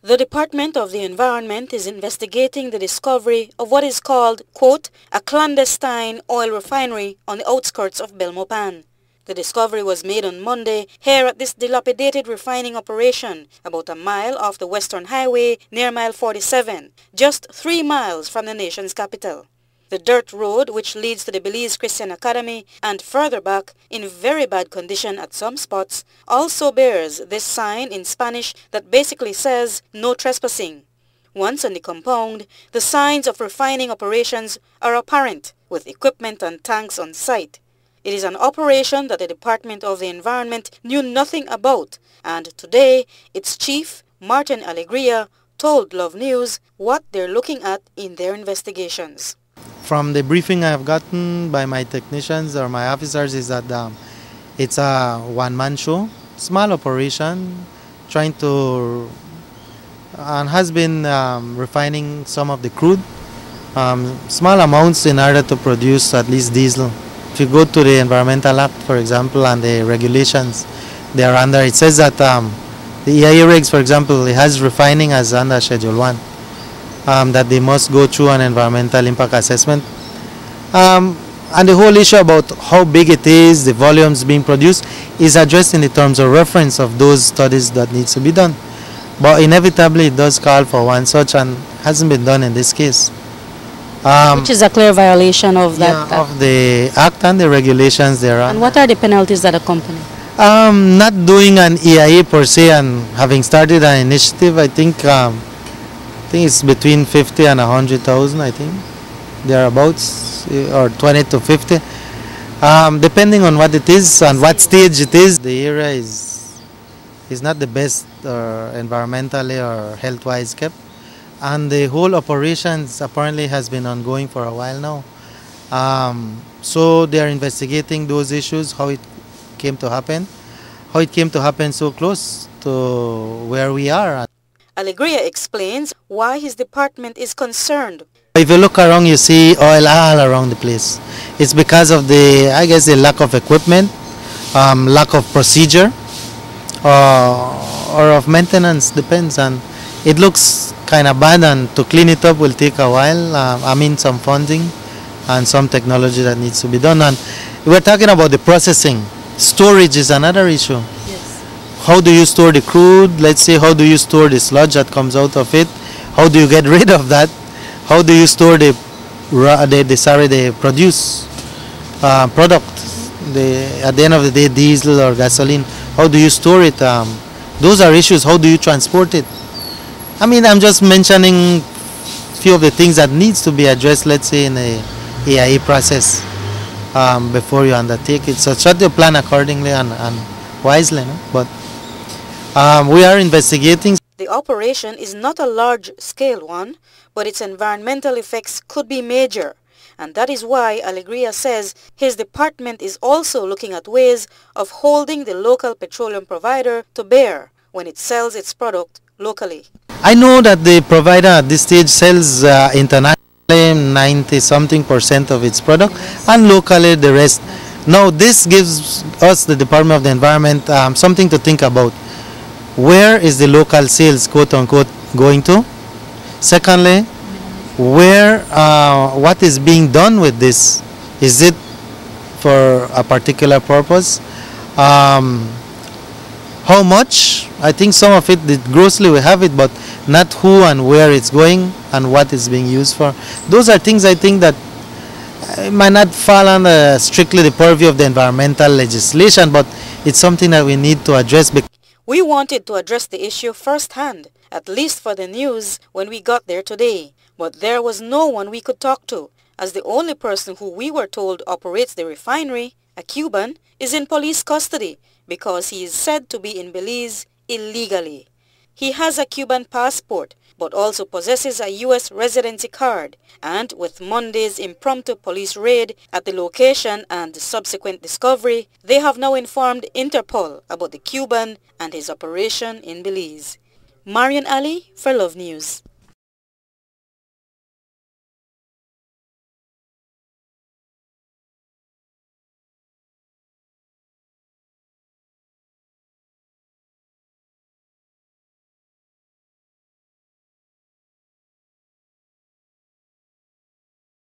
The Department of the Environment is investigating the discovery of what is called, quote, a clandestine oil refinery on the outskirts of Belmopan. The discovery was made on Monday here at this dilapidated refining operation about a mile off the Western Highway near mile 47, just 3 miles from the nation's capital. The dirt road, which leads to the Belize Christian Academy and further back in very bad condition at some spots, also bears this sign in Spanish that basically says no trespassing. Once on the compound, the signs of refining operations are apparent with equipment and tanks on site. It is an operation that the Department of the Environment knew nothing about, and today its chief, Martin Alegria, told Love News what they're looking at in their investigations. From the briefing I have gotten by my technicians or my officers is that it's a one-man show, small operation, trying to, and has been refining some of the crude, small amounts in order to produce at least diesel. If you go to the Environmental Act, for example, and the regulations they are under, it says that the EIA regs, for example, it has refining as under Schedule 1. That they must go through an environmental impact assessment. And the whole issue about how big it is, the volumes being produced, is addressed in the terms of reference of those studies that needs to be done. But inevitably it does call for one such, and hasn't been done in this case. Which is a clear violation of that? Yeah, of the Act and the regulations thereon. And what are the penalties that accompany? Not doing an EIA per se and having started an initiative, I think it's between 50 and 100,000, I think, thereabouts, or 20 to 50, depending on what it is and what stage it is. The area is not the best environmentally or health-wise kept, and the whole operations apparently has been ongoing for a while now. So they are investigating those issues, how it came to happen so close to where we are. Alegria explains why his department is concerned. If you look around, you see oil all around the place. It's because of the lack of equipment, lack of procedure, or of maintenance, depends. And it looks kind of bad, and to clean it up will take a while. Some funding and some technology that needs to be done. And we're talking about the processing. Storage is another issue. How do you store the crude? Let's say, how do you store the sludge that comes out of it? How do you get rid of that? How do you store the produced product? At the end of the day, diesel or gasoline. How do you store it? Those are issues. How do you transport it? I'm just mentioning few of the things that needs to be addressed, let's say, in a EIA process before you undertake it. So try to plan accordingly and wisely, no? But we are investigating. The operation is not a large-scale one, but its environmental effects could be major. And that is why Alegria says his department is also looking at ways of holding the local petroleum provider to bear when it sells its product locally. I know that the provider at this stage sells internationally 90-something% of its product, and locally the rest. Now this gives us, the Department of the Environment, something to think about. Where is the local sales, quote unquote, going to? Secondly, what is being done with this? Is it for a particular purpose? How much? I think some of it, grossly we have it, but not who and where it's going and what it's being used for. Those are things I think that might not fall under strictly the purview of the environmental legislation, but it's something that we need to address. We wanted to address the issue firsthand, at least for the news, when we got there today. But there was no one we could talk to, as the only person who we were told operates the refinery, a Cuban, is in police custody because he is said to be in Belize illegally. He has a Cuban passport, but also possesses a U.S. residency card, and with Monday's impromptu police raid at the location and the subsequent discovery, they have now informed Interpol about the Cuban and his operation in Belize. Marian Ali for Love News.